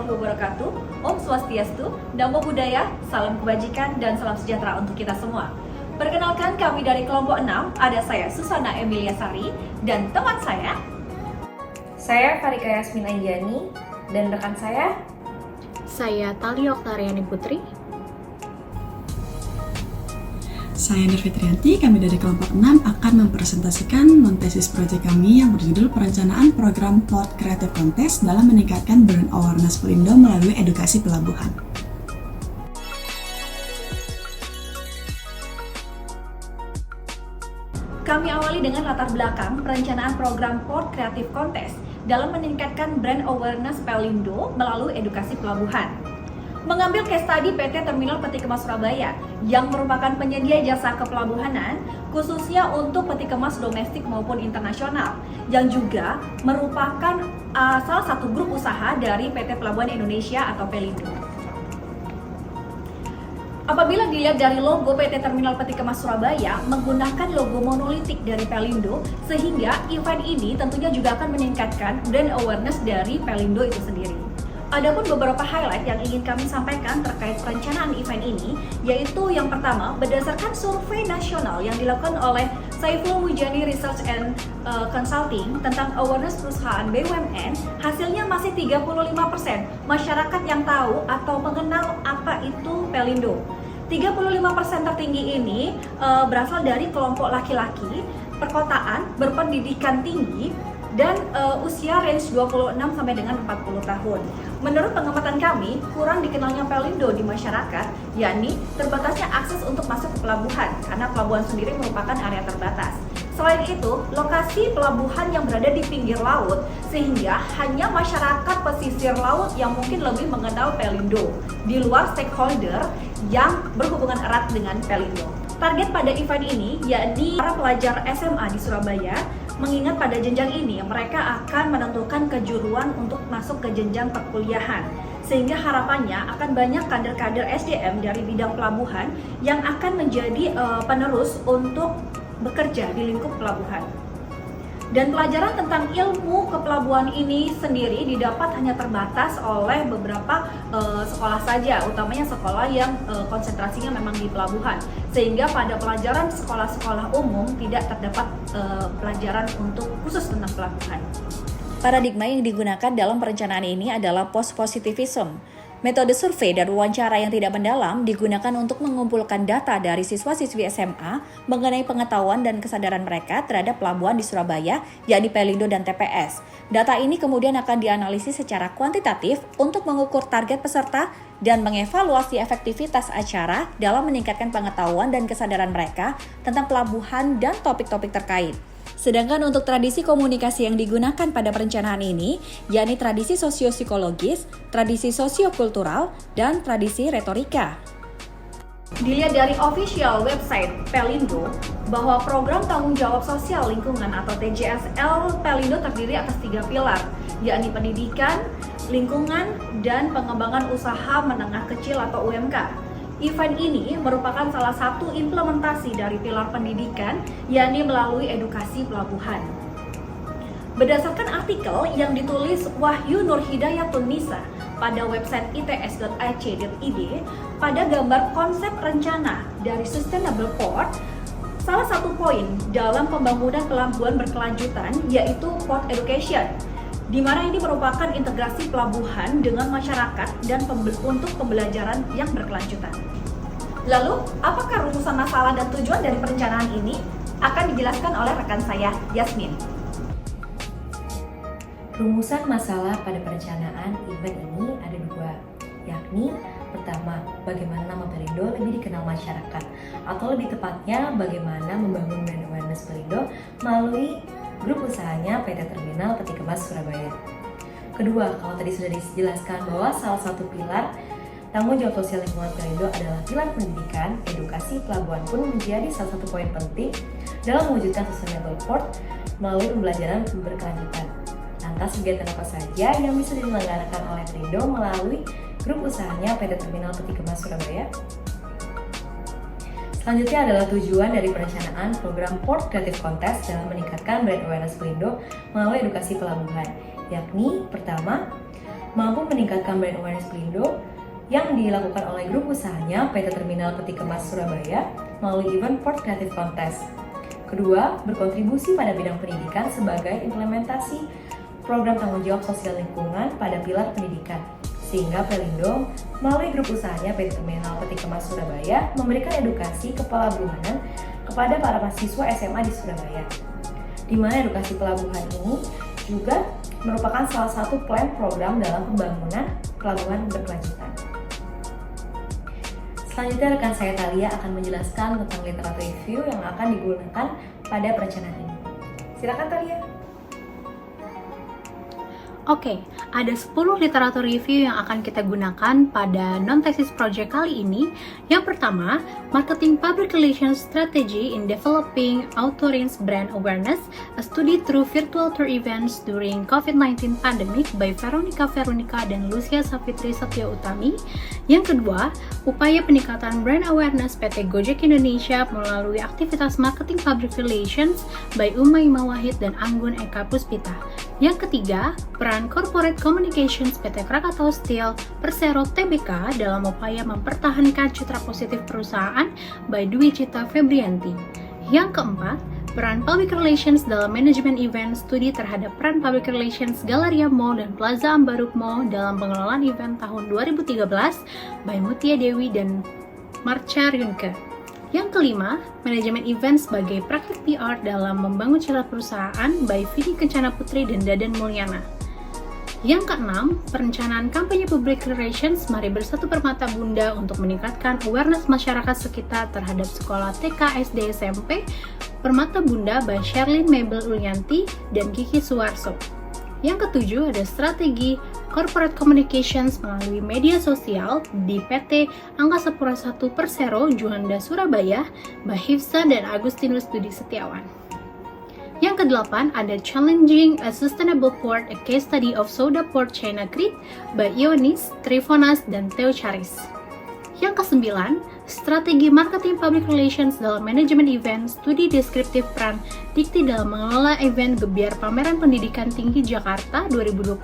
warahmatullahi wabarakatuh. Om Swastiastu, Namo Buddhaya, salam kebajikan dan salam sejahtera untuk kita semua. Perkenalkan, kami dari kelompok 6, ada saya Susana Emilia Sari dan teman saya Farika Yasmin Anjani dan rekan saya Tali Oktariani Putri. Saya Nirfitrianti, kami dari kelompok 6 akan mempresentasikan non-tesis proyek kami yang berjudul Perencanaan Program Port Creative Contest dalam meningkatkan brand awareness Pelindo melalui edukasi pelabuhan. Kami awali dengan latar belakang perencanaan program Port Creative Contest dalam meningkatkan brand awareness Pelindo melalui edukasi pelabuhan. Mengambil case study PT Terminal Peti Kemas Surabaya yang merupakan penyedia jasa kepelabuhanan khususnya untuk peti kemas domestik maupun internasional yang juga merupakan salah satu grup usaha dari PT Pelabuhan Indonesia atau Pelindo. Apabila dilihat dari logo PT Terminal Peti Kemas Surabaya menggunakan logo monolitik dari Pelindo, sehingga event ini tentunya juga akan meningkatkan brand awareness dari Pelindo itu sendiri. Adapun beberapa highlight yang ingin kami sampaikan terkait perencanaan event ini, yaitu yang pertama, berdasarkan survei nasional yang dilakukan oleh Saiful Mujani Research and Consulting tentang awareness perusahaan BUMN, hasilnya masih 35% masyarakat yang tahu atau mengenal apa itu Pelindo. 35% tertinggi ini berasal dari kelompok laki-laki, perkotaan, berpendidikan tinggi, dan usia range 26 sampai dengan 40 tahun. Menurut pengamatan kami, kurang dikenalnya Pelindo di masyarakat, yakni terbatasnya akses untuk masuk ke pelabuhan, karena pelabuhan sendiri merupakan area terbatas. Selain itu, lokasi pelabuhan yang berada di pinggir laut, sehingga hanya masyarakat pesisir laut yang mungkin lebih mengenal Pelindo, di luar stakeholder yang berhubungan erat dengan Pelindo. Target pada event ini, yakni para pelajar SMA di Surabaya, mengingat pada jenjang ini mereka akan menentukan kejuruan untuk masuk ke jenjang perkuliahan, sehingga harapannya akan banyak kader-kader SDM dari bidang pelabuhan yang akan menjadi penerus untuk bekerja di lingkup pelabuhan. Dan pelajaran tentang ilmu kepelabuhan ini sendiri didapat hanya terbatas oleh beberapa sekolah saja, utamanya sekolah yang konsentrasinya memang di pelabuhan. Sehingga pada pelajaran sekolah-sekolah umum tidak terdapat pelajaran untuk khusus tentang pelabuhan. Paradigma yang digunakan dalam perencanaan ini adalah post-positivism. Metode survei dan wawancara yang tidak mendalam digunakan untuk mengumpulkan data dari siswa-siswi SMA mengenai pengetahuan dan kesadaran mereka terhadap pelabuhan di Surabaya, yakni Pelindo dan TPS. Data ini kemudian akan dianalisis secara kuantitatif untuk mengukur target peserta dan mengevaluasi efektivitas acara dalam meningkatkan pengetahuan dan kesadaran mereka tentang pelabuhan dan topik-topik terkait. Sedangkan untuk tradisi komunikasi yang digunakan pada perencanaan ini, yakni tradisi sosio-psikologis, tradisi sosio-kultural, dan tradisi retorika. Dilihat dari official website Pelindo, bahwa program tanggung jawab sosial lingkungan atau TJSL Pelindo terdiri atas 3 pilar, yakni pendidikan, lingkungan, dan pengembangan usaha menengah kecil atau UMK. Event ini merupakan salah satu implementasi dari pilar pendidikan, yakni melalui edukasi pelabuhan. Berdasarkan artikel yang ditulis Wahyu Nurhidayatun Nisa pada website its.ac.id, pada gambar konsep rencana dari Sustainable Port, salah satu poin dalam pembangunan pelabuhan berkelanjutan yaitu Port Education, di mana ini merupakan integrasi pelabuhan dengan masyarakat dan untuk pembelajaran yang berkelanjutan. Lalu, apakah rumusan masalah dan tujuan dari perencanaan ini? Akan dijelaskan oleh rekan saya, Yasmin. Rumusan masalah pada perencanaan event ini ada 2, yakni pertama, bagaimana nama Pelindo lebih dikenal masyarakat, atau lebih tepatnya bagaimana membangun brand awareness Pelindo melalui grup usahanya PT Terminal Peti Kemas Surabaya. Kedua, kalau tadi sudah dijelaskan bahwa salah satu pilar tanggung jawab sosial lingkungan Pelindo adalah pilar pendidikan, edukasi pelabuhan pun menjadi salah satu poin penting dalam mewujudkan Sustainable Port melalui pembelajaran berkelanjutan. Lantas kegiatan apa saja yang bisa diselenggarakan oleh Pelindo melalui grup usahanya PT Terminal Peti Kemas Surabaya? Selanjutnya adalah tujuan dari perencanaan program Port Creative Contest dalam meningkatkan brand awareness Pelindo melalui edukasi pelabuhan, yakni pertama, mampu meningkatkan brand awareness Pelindo yang dilakukan oleh grup usahanya PT Terminal Peti Kemas Surabaya melalui event Port Creative Contest. Kedua, berkontribusi pada bidang pendidikan sebagai implementasi program tanggung jawab sosial lingkungan pada pilar pendidikan, sehingga Pelindo melalui grup usahanya PT Terminal Peti Kemas Surabaya memberikan edukasi kepelabuhanan kepada para mahasiswa SMA di Surabaya, di mana edukasi pelabuhan ini juga merupakan salah satu plan program dalam pembangunan pelabuhan berkelanjutan. Selanjutnya rekan saya Thalia akan menjelaskan tentang literatur review yang akan digunakan pada perencanaan ini. Silakan Thalia. Oke, ada 10 literatur review yang akan kita gunakan pada non-thesis project kali ini. Yang pertama, Marketing Public Relations Strategy in Developing Authorines Brand Awareness, a study through virtual tour events during COVID-19 pandemic by Veronica dan Lucia Savitri Satya-Utami. Yang kedua, upaya peningkatan brand awareness PT Gojek Indonesia melalui aktivitas marketing public relations by Umaima Wahid dan Anggun Eka Puspita. Yang ketiga, peran Corporate Communications PT Krakatau Steel Persero Tbk dalam upaya mempertahankan citra positif perusahaan by Dwi Cita Febrianti. Yang keempat, peran Public Relations dalam manajemen event, studi terhadap peran Public Relations Galeria Mall dan Plaza Ambaruk Mall dalam pengelolaan event tahun 2013 by Mutia Dewi dan Marcha Ryunke. Yang kelima, manajemen event sebagai praktik PR dalam membangun citra perusahaan by Vidi Kencana Putri dan Dadan Mulyana. Yang keenam, perencanaan kampanye public relations Mari Bersatu Permata Bunda untuk meningkatkan awareness masyarakat sekitar terhadap sekolah TK, SD, SMP Permata Bunda by Sherlyn Mabel Ulyanti dan Kiki Suwarso. Yang ketujuh, ada strategi Corporate Communications melalui media sosial di PT Angkasa Pura I Persero Juanda Surabaya by Hifsa dan Agustinus Budi Setiawan. Yang kedelapan, ada Challenging a Sustainable Port, a Case Study of Soda Port China Creek by Ionis, Trifonas, dan Theo Charis. Yang kesembilan, Strategi Marketing Public Relations dalam Manajemen Event, Studi Deskriptif Peran Dikti dalam Mengelola Event Gebiar Pameran Pendidikan Tinggi Jakarta 2021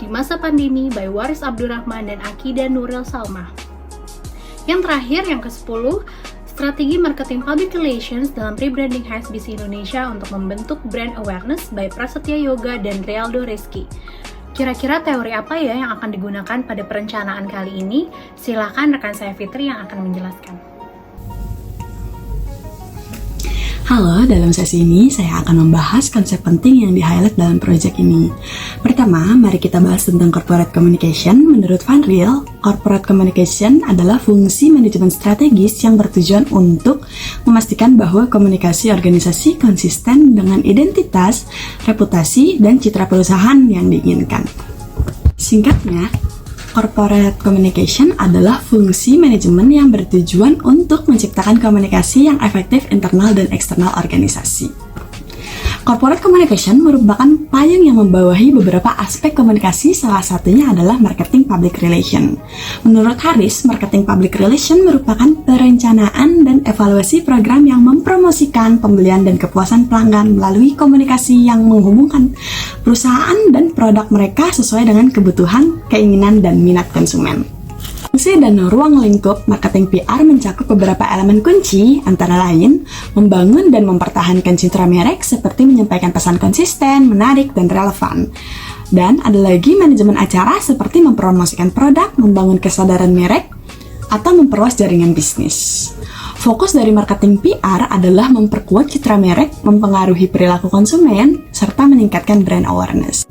di masa pandemi by Waris Abdurrahman dan Akida Nuril Salma. Yang terakhir, yang ke-10, Strategi Marketing Public Relations dalam Rebranding HSBC Indonesia untuk membentuk brand awareness by Prasetya Yoga dan Realdo Rizky. Kira-kira teori apa ya yang akan digunakan pada perencanaan kali ini? Silakan rekan saya Fitri yang akan menjelaskan. Halo, dalam sesi ini saya akan membahas konsep penting yang di-highlight dalam proyek ini. Pertama, mari kita bahas tentang corporate communication. Menurut Van Riel, corporate communication adalah fungsi manajemen strategis yang bertujuan untuk memastikan bahwa komunikasi organisasi konsisten dengan identitas, reputasi, dan citra perusahaan yang diinginkan. Singkatnya, corporate communication adalah fungsi manajemen yang bertujuan untuk menciptakan komunikasi yang efektif internal dan eksternal organisasi. Corporate communication merupakan payung yang membawahi beberapa aspek komunikasi, salah satunya adalah marketing public relation. Menurut Harris, marketing public relation merupakan perencanaan dan evaluasi program yang mempromosikan pembelian dan kepuasan pelanggan melalui komunikasi yang menghubungkan perusahaan dan produk mereka sesuai dengan kebutuhan, keinginan, dan minat konsumen. Fungsi dan ruang lingkup marketing PR mencakup beberapa elemen kunci, antara lain membangun dan mempertahankan citra merek seperti menyampaikan pesan konsisten, menarik, dan relevan. Dan ada lagi manajemen acara seperti mempromosikan produk, membangun kesadaran merek, atau memperluas jaringan bisnis. Fokus dari marketing PR adalah memperkuat citra merek, mempengaruhi perilaku konsumen, serta meningkatkan brand awareness.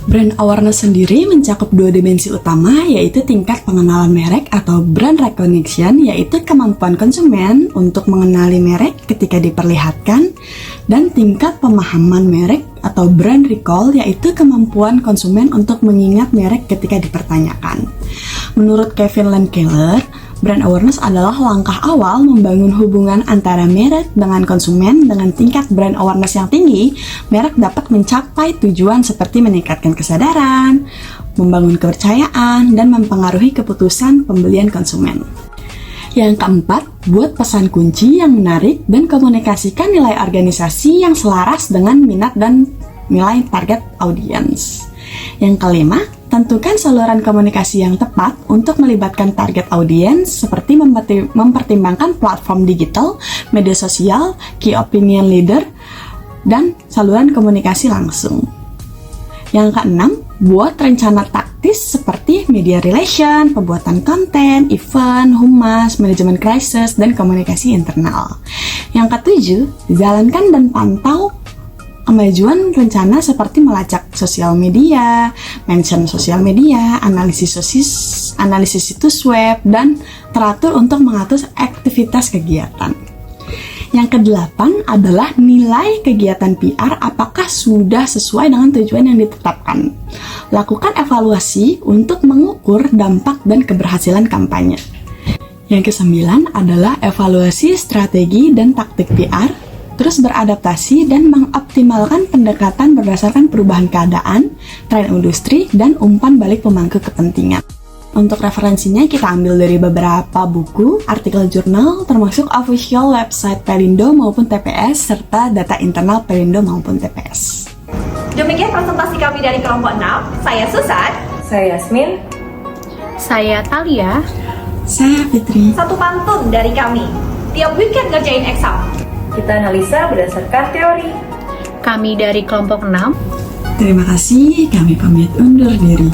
Brand awareness sendiri mencakup dua dimensi utama, yaitu tingkat pengenalan merek atau brand recognition, yaitu kemampuan konsumen untuk mengenali merek ketika diperlihatkan, dan tingkat pemahaman merek atau brand recall, yaitu kemampuan konsumen untuk mengingat merek ketika dipertanyakan. Menurut Kevin Lemkeller, brand awareness adalah langkah awal membangun hubungan antara merek dengan konsumen. Dengan tingkat brand awareness yang tinggi, merek dapat mencapai tujuan seperti meningkatkan kesadaran, membangun kepercayaan, dan mempengaruhi keputusan pembelian konsumen. Yang keempat, buat pesan kunci yang menarik dan komunikasikan nilai organisasi yang selaras dengan minat dan nilai target audience. Yang kelima, Tentukan saluran komunikasi yang tepat untuk melibatkan target audiens seperti mempertimbangkan platform digital, media sosial, key opinion leader, dan saluran komunikasi langsung. Yang keenam, buat rencana taktis seperti media relation, pembuatan konten, event, humas, manajemen crisis, dan komunikasi internal. Yang ketujuh, jalankan dan pantau kemajuan rencana seperti melacak sosial media, mention sosial media, analisis situs web, dan teratur untuk mengatur aktivitas kegiatan. Yang kedelapan adalah nilai kegiatan PR apakah sudah sesuai dengan tujuan yang ditetapkan. Lakukan evaluasi untuk mengukur dampak dan keberhasilan kampanye. Yang kesembilan adalah evaluasi strategi dan taktik PR, terus beradaptasi dan mengoptimalkan pendekatan berdasarkan perubahan keadaan, tren industri, dan umpan balik pemangku kepentingan. Untuk referensinya kita ambil dari beberapa buku, artikel jurnal, termasuk official website Pelindo maupun TPS, serta data internal Pelindo maupun TPS. Demikian presentasi kami dari kelompok 6. Saya Susan. Saya Yasmin. Saya Talia. Saya Fitri. Satu pantun dari kami. Tiap weekend ngerjain eksam. Kita analisa berdasarkan teori. Kami dari kelompok 6. Terima kasih, kami pamit undur diri.